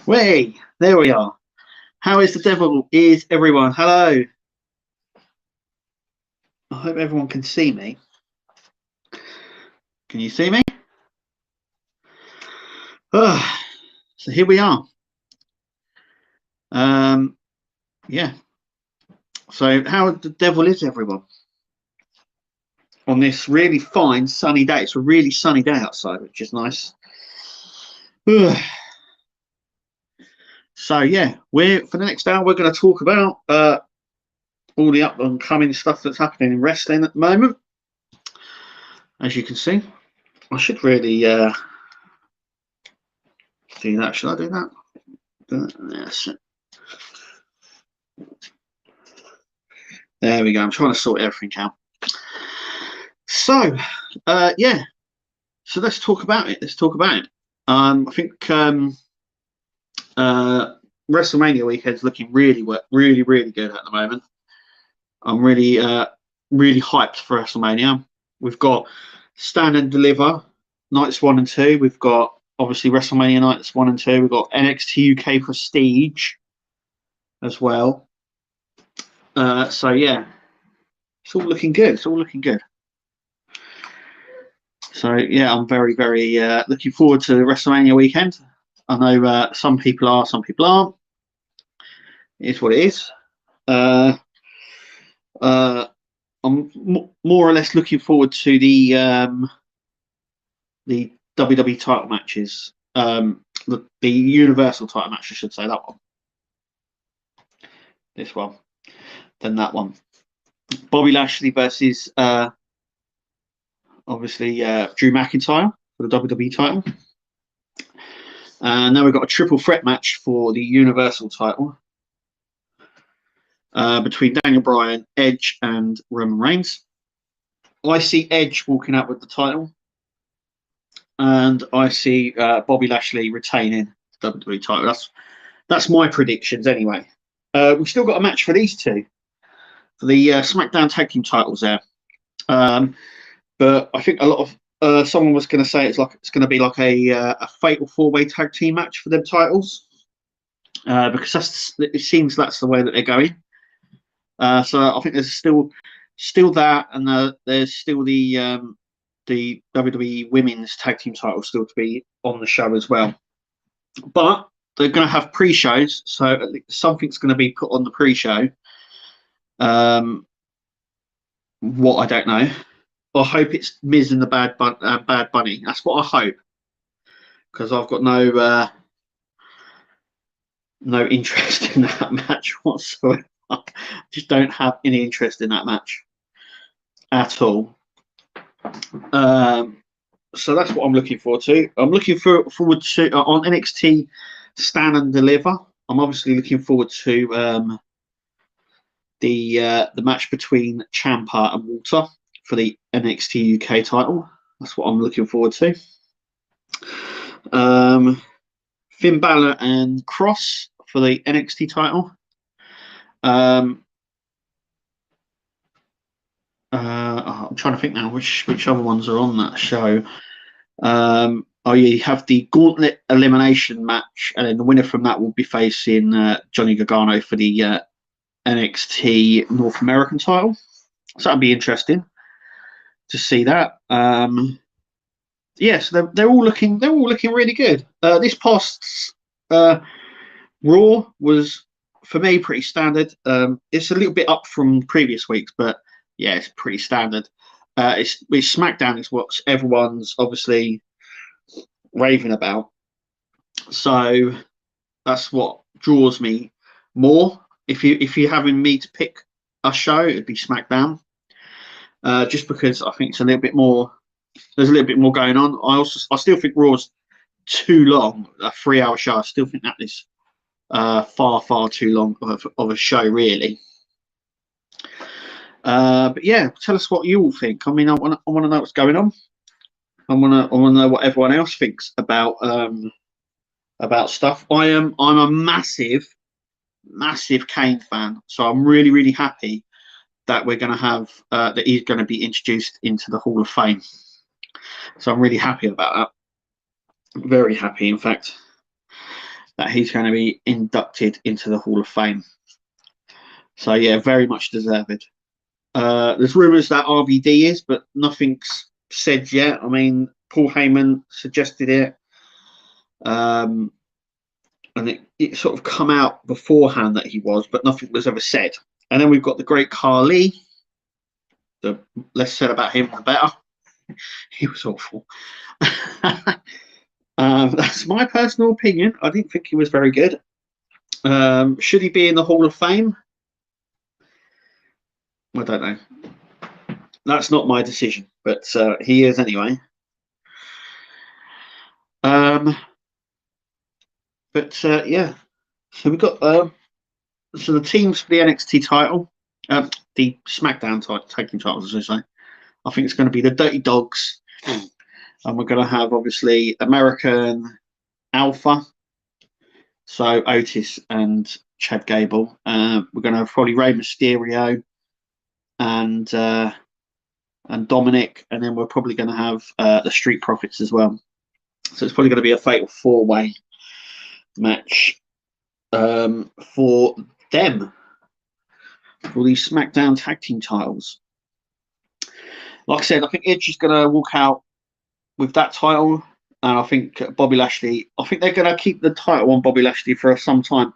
Way, there we are. How is the devil? Is everyone? Hello. I hope everyone can see me. Can you see me? So here we are. Yeah. So how the devil is everyone? On this really fine sunny day. It's a really sunny day outside, which is nice. So yeah, for the next hour we're going to talk about all the up and coming stuff that's happening in wrestling at the moment. As you can see, I should really do that. Should I do that? Yes. There we go. I'm trying to sort everything out. So, yeah. So let's talk about it. I think WrestleMania weekend's looking really good at the moment. I'm really hyped for WrestleMania. We've got Stand and Deliver nights 1 and 2. We've got obviously WrestleMania nights 1 and 2. We've got NXT UK Prestige as well. So yeah, it's all looking good. So yeah, I'm very looking forward to the WrestleMania weekend. I know some people are, some people aren't. It is what it is. I'm more or less looking forward to the WWE title matches. The Universal title match, I should say, that one. This one. Then that one. Bobby Lashley versus obviously Drew McIntyre for the WWE title. And now we've got a triple threat match for the Universal title between Daniel Bryan, Edge, and Roman Reigns. I see Edge walking out with the title, and I see Bobby Lashley retaining the WWE title. That's my predictions anyway. We've still got a match for these two, for the SmackDown Tag Team titles there. But I think a lot of someone was going to say it's going to be like a fatal 4-way tag team match for them titles, because it seems that's the way that they're going. So I think there's still that, and there's still the WWE Women's Tag Team title still to be on the show as well. But they're going to have pre-shows, so something's going to be put on the pre-show. What, I don't know. I hope it's Miz and the Bad Bunny. That's what I hope, because I've got no interest in that match whatsoever. Just don't have any interest in that match at all. So that's what I'm looking forward to. I'm looking forward to on NXT Stand and Deliver. I'm obviously looking forward to the match between Ciampa and Walter for the NXT UK title. That's what I'm looking forward to. Finn Balor and Cross for the NXT title. I'm trying to think now which other ones are on that show. Oh yeah, you have the Gauntlet elimination match, and then the winner from that will be facing Johnny Gargano for the NXT North American title. So that'd be interesting to see that. Yes, they're all looking really good. This past Raw was, for me, pretty standard. It's a little bit up from previous weeks, but yeah, it's pretty standard. It's SmackDown is what everyone's obviously raving about, so that's what draws me more. If you're having me to pick a show, it'd be SmackDown, just because I think it's a little bit more. There's a little bit more going on. I still think Raw's too long. A 3-hour show. I still think that is far too long of a show, really. But yeah, tell us what you all think. I mean, I want to know what's going on. I want to know what everyone else thinks about stuff. I'm a massive Kane fan, so I'm really happy that we're going to have that he's going to be introduced into the Hall of Fame. So I'm really happy about that. Very happy, in fact. that he's going to be inducted into the Hall of Fame. So yeah, very much deserved. There's rumours that RVD is, but nothing's said yet. I mean, Paul Heyman suggested it, and it sort of come out beforehand that he was, but nothing was ever said. And then we've got the great Khali. The less said about him, the better. He was awful. That's my personal opinion. I didn't think he was very good. Should he be in the Hall of Fame? I don't know. That's not my decision, but he is anyway. Yeah. So we've got so the teams for the NXT title, the SmackDown tag team titles, as I say. I think it's going to be the Dirty Dogs, and we're going to have obviously American Alpha, so Otis and Chad Gable. We're going to have probably Rey Mysterio and Dominic, and then we're probably going to have the Street Profits as well. So it's probably going to be a fatal 4-way match for them, for these SmackDown tag team titles. Like I said, I think Edge is going to walk out with that title, and I think Bobby Lashley, I think they're going to keep the title on Bobby Lashley for some time.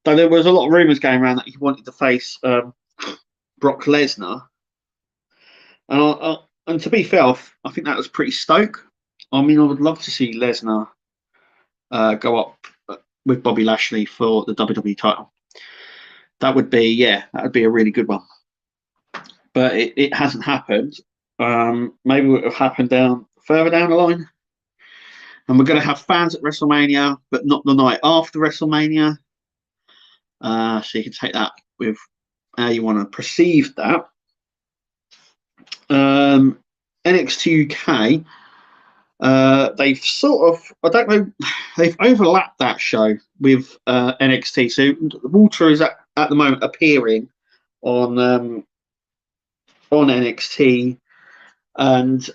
Though there was a lot of rumours going around that he wanted to face Brock Lesnar. And to be fair, I think that was pretty stoke. I mean, I would love to see Lesnar go up with Bobby Lashley for the WWE title. That would be a really good one. But it hasn't happened. Maybe it will happen further down the line. And we're going to have fans at WrestleMania, but not the night after WrestleMania. So you can take that with how you want to perceive that. NXT UK, they've sort of, I don't know, they've overlapped that show with NXT. So Walter is at the moment appearing on NXT, and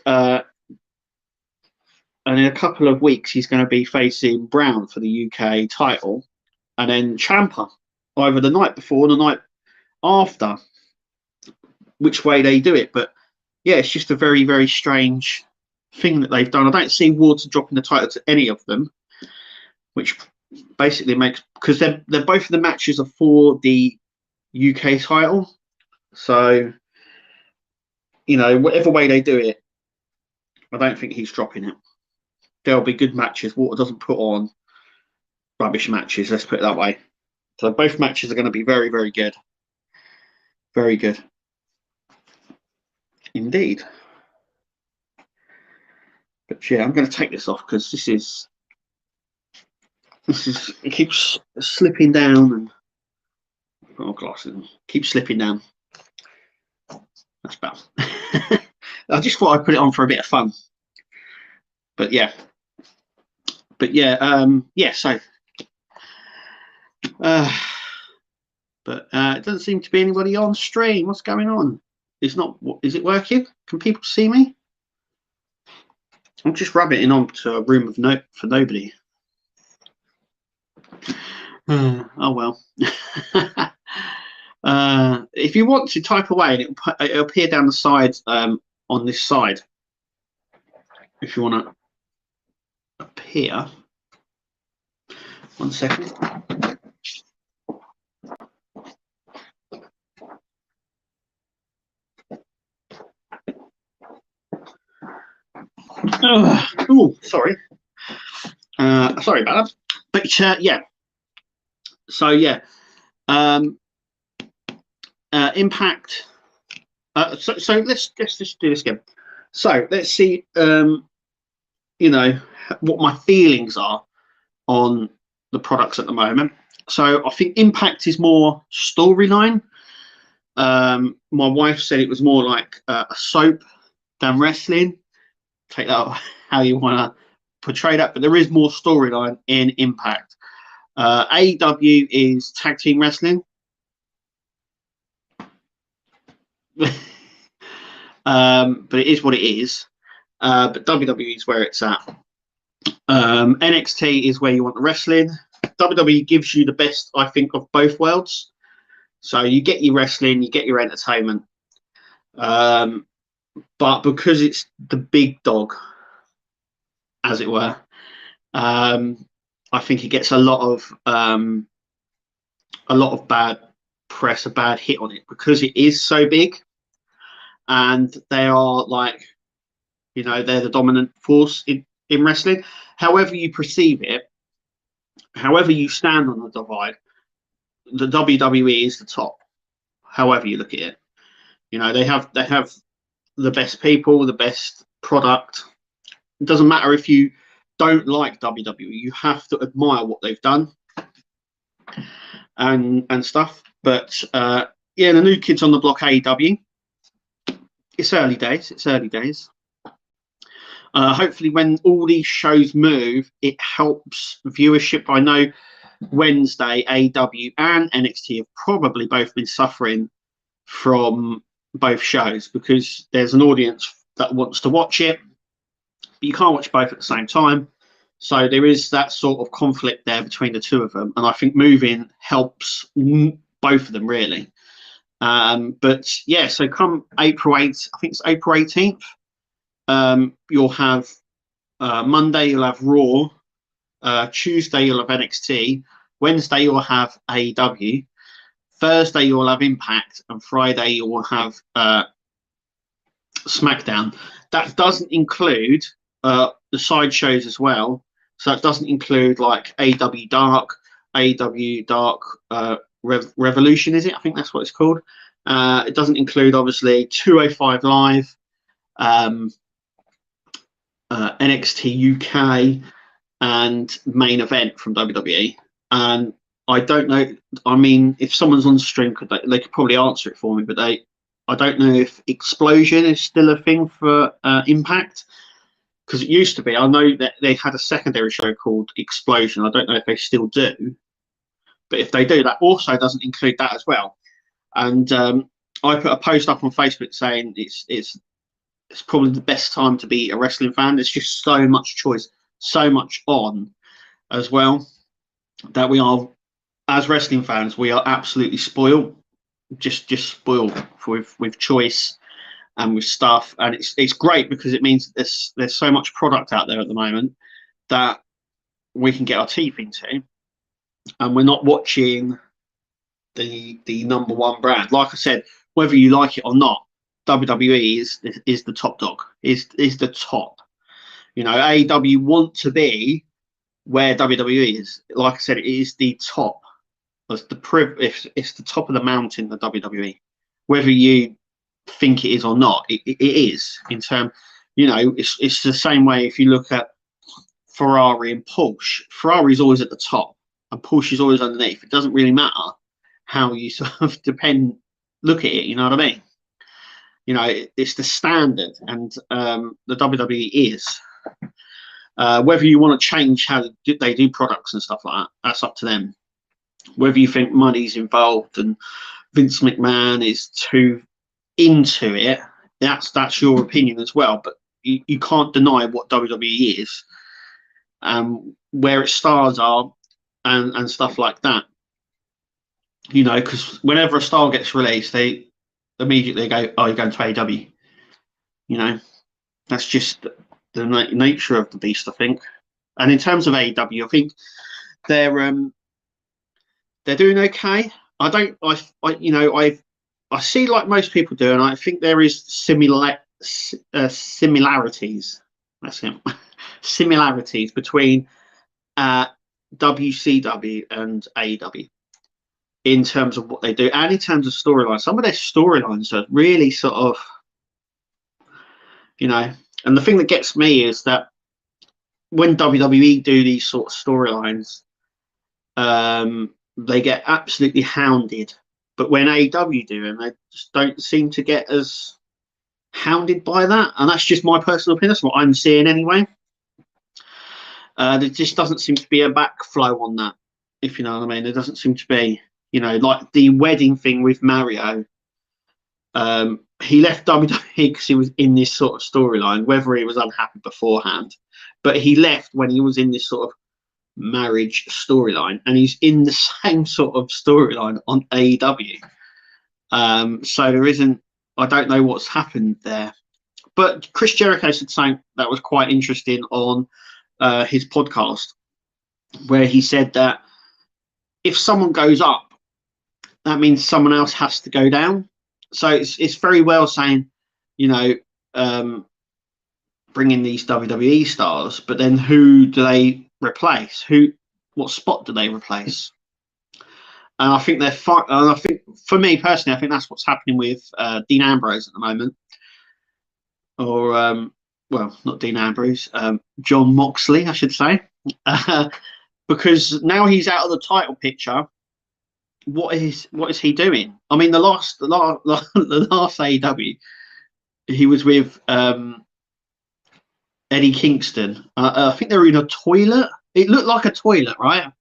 in a couple of weeks he's going to be facing Brown for the UK title, and then Ciampa either the night before or the night after, which way they do it. But yeah, it's just a very, very strange thing that they've done. I don't see Walter dropping the title to any of them, which basically makes, because they're both of the matches are for the UK title. So, you know, whatever way they do it, I don't think he's dropping it. There'll be good matches. Walter doesn't put on rubbish matches, let's put it that way. So both matches are going to be very, very good. Very good. Indeed. But yeah, I'm going to take this off because this is it keeps slipping down, and I've got my glasses on. Keeps slipping down. That's better. I just thought I'd put it on for a bit of fun. But yeah. So but it doesn't seem to be anybody on stream. What's going on? Is it working? Can people see me? I'm just rabbiting on to a room for nobody. Oh well. If you want to type away, and it'll appear down the side on this side. If you want to appear. 1 second. Oh, sorry. Sorry about that. But yeah. So yeah. Impact. So let's just do this again. So let's see. You know what my feelings are on the products at the moment. So I think Impact is more storyline. My wife said it was more like a soap than wrestling. Take that how you want to portray that, but there is more storyline in Impact. AEW is tag team wrestling. But it is what it is. But WWE is where it's at. NXT is where you want the wrestling. WWE gives you the best, I think, of both worlds. So you get your wrestling, you get your entertainment, but because it's the big dog, as it were, I think it gets a lot of bad press, a bad hit on it because it is so big, and they are like, they're the dominant force in wrestling. However you perceive it, however you stand on the divide, the WWE is the top. However you look at it, they have the best people, the best product. It doesn't matter if you don't like WWE, you have to admire what they've done and stuff. But yeah, the new kids on the block, AEW. It's early days. Hopefully, when all these shows move, it helps viewership. I know Wednesday, AEW and NXT have probably both been suffering from both shows because there's an audience that wants to watch it, but you can't watch both at the same time. So there is that sort of conflict there between the two of them, and I think moving helps both of them really. But yeah, so come April 8th, I think it's April 18th, you'll have Monday, you'll have Raw, Tuesday, you'll have NXT, Wednesday, you'll have AEW, Thursday, you'll have Impact, and Friday, you'll have SmackDown. That doesn't include the side shows as well. So it doesn't include like AW Dark Revolution, is it? I think that's what it's called. It doesn't include, obviously, 205 Live, NXT UK, and Main Event from WWE. And I don't know. I mean, if someone's on stream, they could probably answer it for me. But I don't know if Explosion is still a thing for Impact, because it used to be. I know that they had a secondary show called Explosion. I don't know if they still do, but if they do, that also doesn't include that as well. And I put a post up on Facebook saying it's probably the best time to be a wrestling fan. There's just so much choice, so much on as well, that we are, as wrestling fans, we are absolutely spoiled, just spoiled with choice and with stuff. And it's great because it means there's so much product out there at the moment that we can get our teeth into, and we're not watching the number one brand. Like I said, whether you like it or not, WWE is the top dog, is the top. AEW want to be where WWE is. Like I said, it is the top. It's the top of the mountain, the WWE. Whether you think it is or not, it is. In terms, it's the same way if you look at Ferrari and Porsche. Ferrari's always at the top, and Porsche is always underneath. It doesn't really matter how you sort of look at it. You know what I mean? It's the standard, and the WWE is. Whether you want to change how they do products and stuff like that, that's up to them. Whether you think money's involved and Vince McMahon is too into it, that's your opinion as well. But you can't deny what WWE is, where its stars are, and stuff like that. Because whenever a star gets released, they immediately go, "Oh, you're going to AEW." That's just the nature of the beast, I think. And in terms of AEW, I think they're doing okay. I see, like most people do, and I think there is similarities. That's it. Similarities between WCW and AEW in terms of what they do and in terms of storylines. Some of their storylines are really sort of, and the thing that gets me is that when WWE do these sort of storylines, they get absolutely hounded. But when AEW do them, they just don't seem to get as hounded by that. And that's just my personal opinion. That's what I'm seeing anyway. There just doesn't seem to be a backflow on that, if you know what I mean. There doesn't seem to be, like the wedding thing with Mario. He left WWE because he was in this sort of storyline, whether he was unhappy beforehand. But he left when he was in this sort of marriage storyline, and he's in the same sort of storyline on AEW. So there isn't. I don't know what's happened there. But Chris Jericho said something that was quite interesting on his podcast, where he said that if someone goes up, that means someone else has to go down. So it's very well saying, you know, bring in these WWE stars, but then who do they replace? What spot do they replace? And I think they're fine. And I think, for me personally, I think that's what's happening with Dean Ambrose at the moment. Or, well, not Dean Ambrose, John Moxley, I should say. Because now he's out of the title picture. What is he doing? I mean, the last AEW, he was with Eddie Kingston. I think they were in a toilet. It looked like a toilet, right?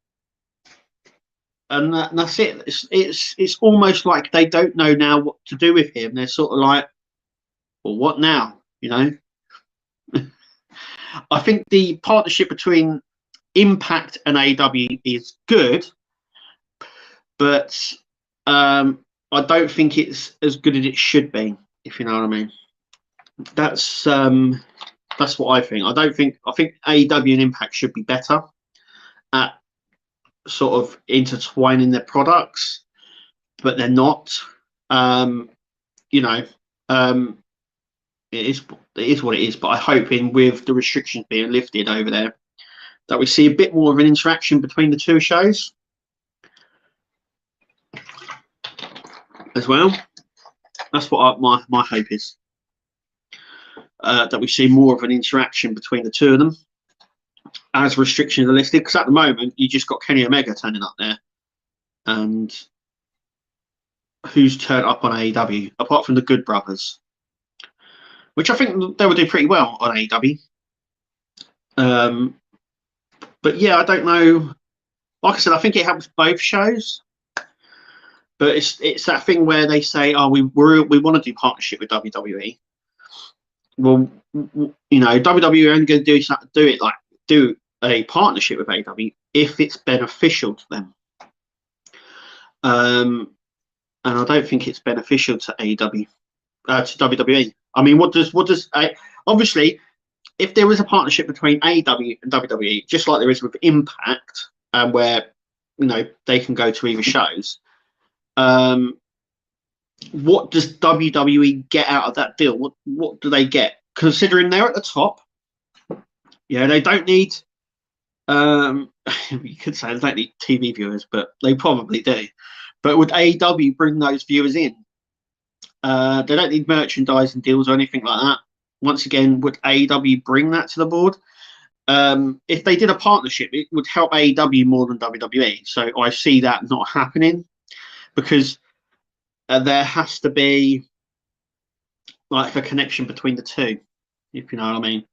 And that's it. It's almost like they don't know now what to do with him. They're sort of like, well, what now? You know. I think the partnership between Impact and AEW is good, but I don't think it's as good as it should be. If you know what I mean. That's what I think. I think AEW and Impact should be better at sort of intertwining their products, but they're not. You know, it is what it is. But I hope with the restrictions being lifted over there, that we see a bit more of an interaction between the two shows as well. That's what my hope is. That we see more of an interaction between the two of them as restrictions are lifted. Because at the moment, you just got Kenny Omega turning up there, and who's turned up on AEW apart from the Good Brothers, which I think they will do pretty well on AEW. But yeah, I don't know. Like I said, I think it helps both shows. But it's that thing where they say, "Oh, we want to do partnership with WWE." Well, you know, WWE are only going to do a partnership with AEW if it's beneficial to them. And I don't think it's beneficial to AEW, to WWE. I mean, what does obviously, if there was a partnership between AEW and WWE, just like there is with Impact, where you know they can go to either shows, what does WWE get out of that deal? What do they get? Considering they're at the top, yeah, they don't need. You could say they don't need TV viewers, but they probably do. But would AEW bring those viewers in? They don't need merchandising deals or anything like that. Once again, would AEW bring that to the board? If they did a partnership, it would help AEW more than WWE. So I see that not happening, because there has to be like a connection between the two, if you know what I mean,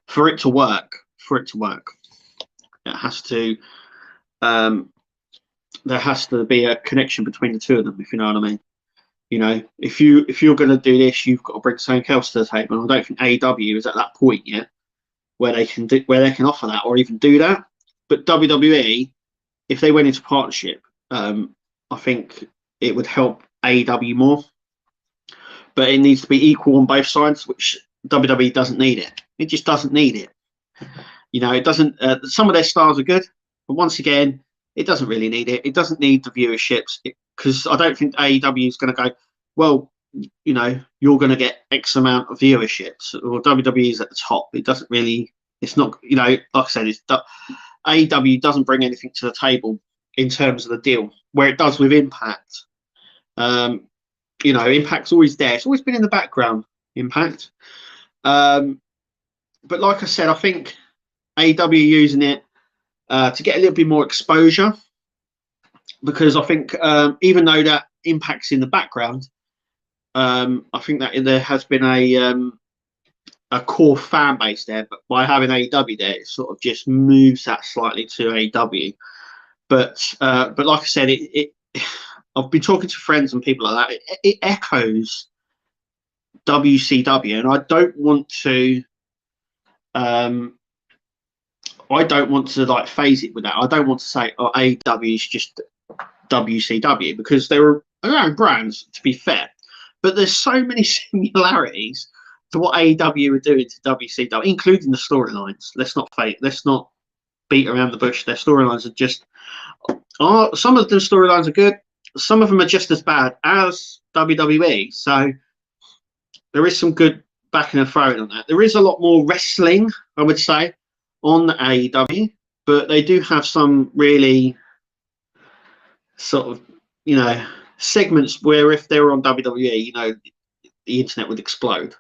for it to work. It has to. There has to be a connection between the two of them, if you know what I mean. You know, if you're going to do this, you've got to bring something else to the table. And I don't think AEW is at that point yet where they can offer that or even do that. But WWE, if they went into partnership, I think it would help AEW more. But it needs to be equal on both sides, which WWE doesn't need it. It just doesn't need it. You know, it doesn't. Some of their stars are good, but once again, it doesn't really need it. It doesn't need the viewerships, because I don't think AEW is going to go, well, you know, you're going to get X amount of viewerships, or WWE is at the top. It doesn't really. It's not. You know, like I said, AEW doesn't bring anything to the table in terms of the deal, where it does with Impact. You know, Impact's always there. It's always been in the background, Impact. But like I said, I think AEW using it to get a little bit more exposure, because I think even though that Impact's in the background, I think that there has been a core fan base there. But by having AEW there, it sort of just moves that slightly to AEW. But like I said, I've been talking to friends and people like that. It echoes WCW, and I don't want to. I don't want to like phase it with that. I don't want to say, oh, AEW is just WCW, because they're their own brands, to be fair. But there's so many similarities to what AEW are doing to WCW, including the storylines. Let's not beat around the bush. Their storylines are just some of the storylines are good. Some of them are just as bad as WWE. So there is some good backing and throwing on that. There is a lot more wrestling, I would say, on AEW, but they do have some really sort of, segments where if they were on WWE, the internet would explode,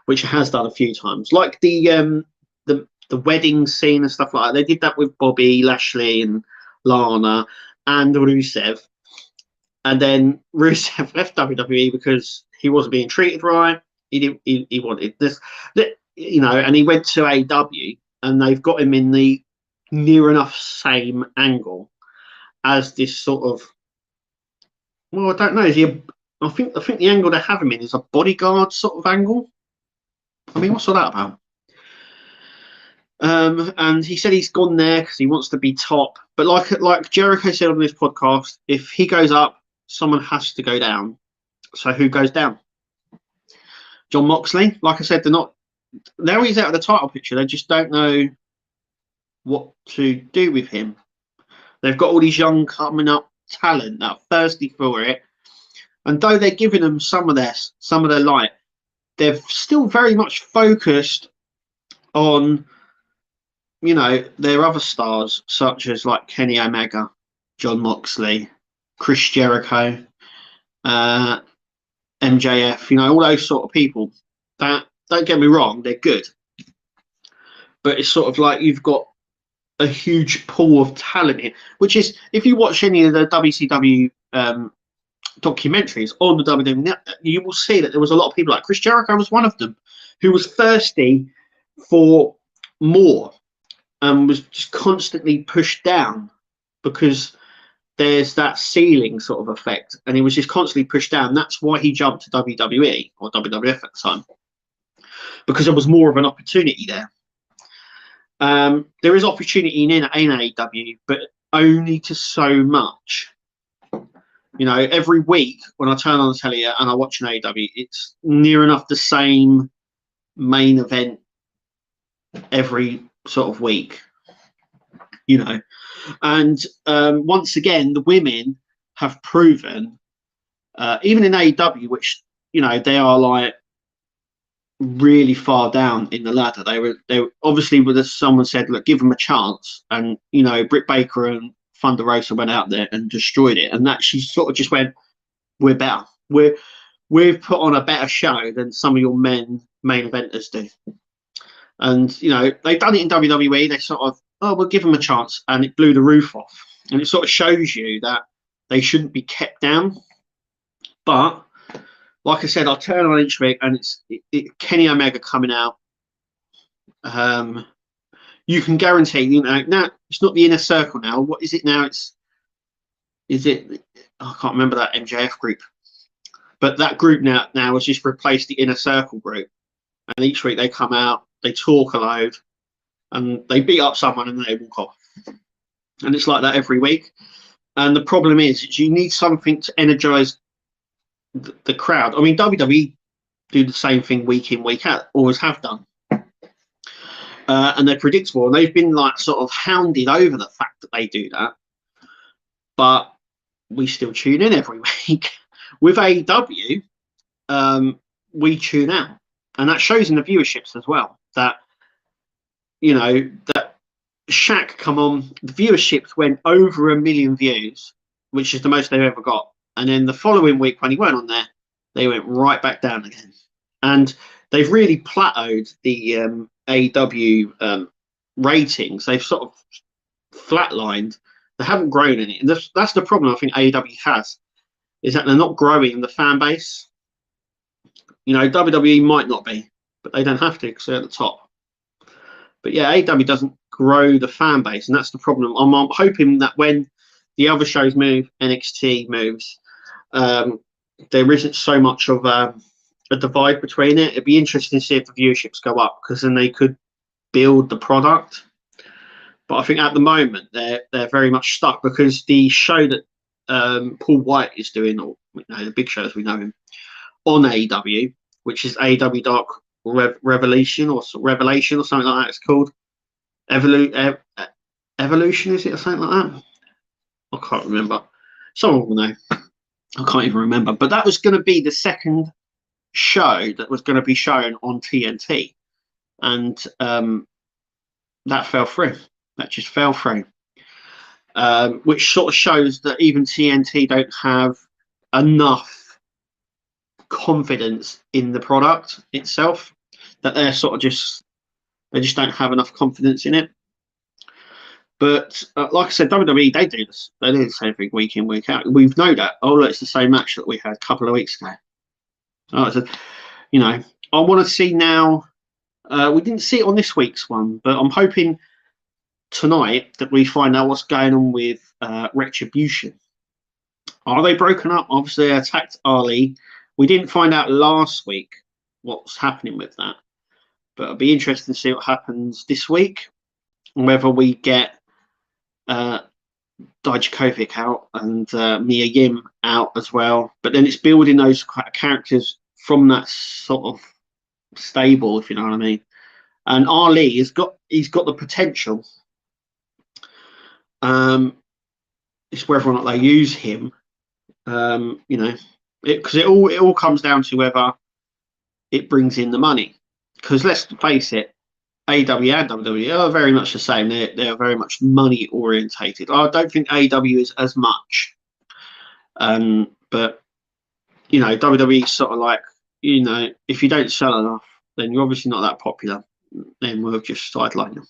which it has done a few times. Like the wedding scene and stuff like that. They did that with Bobby Lashley and Lana and Rusev. And then Rusev left WWE because he wasn't being treated right. He wanted this, and he went to AEW, and they've got him in the near enough same angle as this sort of, well, I don't know. I think the angle they have him in is a bodyguard sort of angle. I mean, what's all that about? And he said he's gone there because he wants to be top. But like Jericho said on this podcast, if he goes up, someone has to go down. So who goes down? Jon Moxley. Like I said, they're not. Now he's out of the title picture. They just don't know what to do with him. They've got all these young coming up talent that are thirsty for it, and though they're giving them some of their light, they're still very much focused on their other stars, such as like Kenny Omega, Jon Moxley, Chris Jericho, MJF, all those sort of people. That, don't get me wrong, they're good, but it's sort of like you've got a huge pool of talent here, which is, if you watch any of the WCW documentaries on the WWE, you will see that there was a lot of people, like Chris Jericho was one of them, who was thirsty for more and was just constantly pushed down because there's that ceiling sort of effect, and he was just constantly pushed down. That's why he jumped to WWE or WWF at the time, because there was more of an opportunity there. There is opportunity in AEW, but only to so much. Every week when I turn on the telly and I watch an AEW, it's near enough the same main event every sort of week. And once again, the women have proven, even in AEW, which they are like really far down in the ladder. They were obviously, with someone said, look, give them a chance, and Britt Baker and Thunder Rosa went out there and destroyed it, and that she sort of just went, we're better. We've put on a better show than some of your main eventers do. And they've done it in WWE. They sort of, we'll give them a chance, and it blew the roof off. And it sort of shows you that they shouldn't be kept down. But like I said, I'll turn on each week, and it's Kenny Omega coming out. You can guarantee, now it's not the Inner Circle now. What is it now? I can't remember that MJF group, but that group now has just replaced the Inner Circle group. And each week they come out, they talk a load, and they beat up someone, and then they walk off. And it's like that every week. And the problem is you need something to energize the crowd. I mean, WWE do the same thing week in, week out, always have done. And they're predictable, and they've been like sort of hounded over the fact that they do that. But we still tune in every week. With AEW, we tune out. And that shows in the viewerships as well. That, that Shaq come on, the viewerships went over 1 million views, which is the most they've ever got. And then the following week, when he weren't on there, they went right back down again. And they've really plateaued the AEW ratings. They've sort of flatlined. They haven't grown any. And that's the problem I think AEW has, is that they're not growing the fan base. WWE might not be, but they don't have to because they're at the top. But yeah, AEW doesn't grow the fan base, and that's the problem. I'm hoping that when the other shows move, NXT moves, there isn't so much of a divide between it. It'd be interesting to see if the viewerships go up, because then they could build the product. But I think at the moment they're very much stuck, because the show that Paul White is doing, or the big show as we know him, on AEW, which is AEW Dark Revelation or Revelation or something like that. It's called Evolution, is it, or something like that? I can't remember. Someone will know. I can't even remember. But that was going to be the second show that was going to be shown on TNT, and that fell through. That just fell through, which sort of shows that even TNT don't have enough confidence in the product itself. That they're sort of they just don't have enough confidence in it. But like I said, WWE, they do this. They do the same thing week in, week out. We've known that. Oh, look, it's the same match that we had a couple of weeks ago. Oh, so, I want to see now. We didn't see it on this week's one, but I'm hoping tonight that we find out what's going on with Retribution. Are they broken up? Obviously, they attacked Ali. We didn't find out last week what's happening with that, but it'll be interesting to see what happens this week, and whether we get Dijakovic out and Mia Yim out as well. But then it's building those characters from that sort of stable, if you know what I mean. And Ali he's got the potential. It's whether or not they use him. Because it all comes down to whether it brings in the money. Because let's face it, AEW and WWE are very much the same. They're very much money orientated. I don't think AEW is as much. But WWE sort of like, if you don't sell enough, then you're obviously not that popular. Then we'll just sideline you.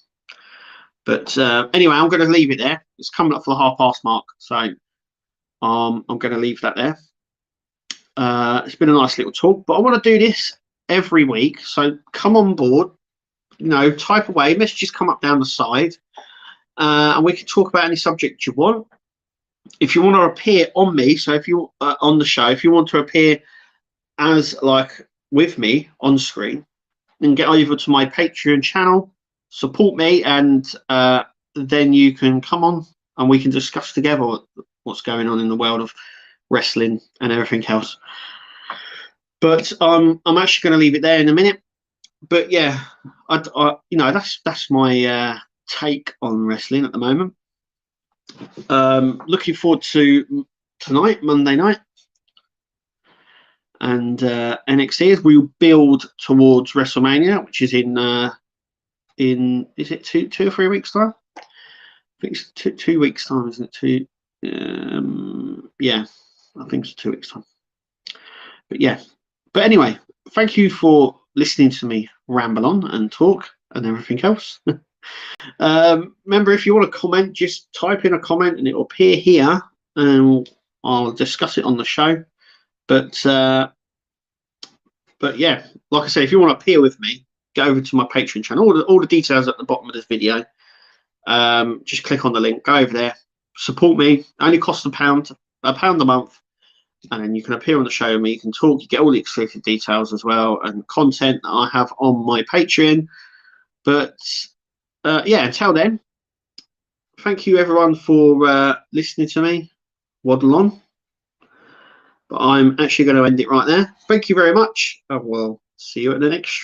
But anyway, I'm going to leave it there. It's coming up for the half-past mark, so I'm going to leave that there. It's been a nice little talk, but I want to do this every week. So come on board. Type away, messages come up down the side, and we can talk about any subject you want. If you want to appear on me, so if you on the show, if you want to appear as with me on screen, then get over to my Patreon channel, support me, and then you can come on and we can discuss together what's going on in the world of wrestling and everything else. But I'm actually going to leave it there in a minute. But yeah, that's my take on wrestling at the moment. Looking forward to tonight, Monday night, and NXT as we build towards WrestleMania, which is in is it two or 3 weeks time? I think it's 2 weeks time, isn't it? Yeah, I think it's 2 weeks time. But yeah, but anyway, thank you for listening to me ramble on and talk and everything else. Remember, if you want to comment, just type in a comment and it will appear here, and I'll discuss it on the show. But yeah, like I say, if you want to appear with me, go over to my Patreon channel. All the details at the bottom of this video. Just click on the link, go over there, support me. Only costs £1 a month. And then you can appear on the show with me, you can talk, you get all the exclusive details as well, and content that I have on my Patreon. But yeah, until then, thank you everyone for listening to me waddle on. But I'm actually going to end it right there. Thank you very much, and we'll see you at the next stream.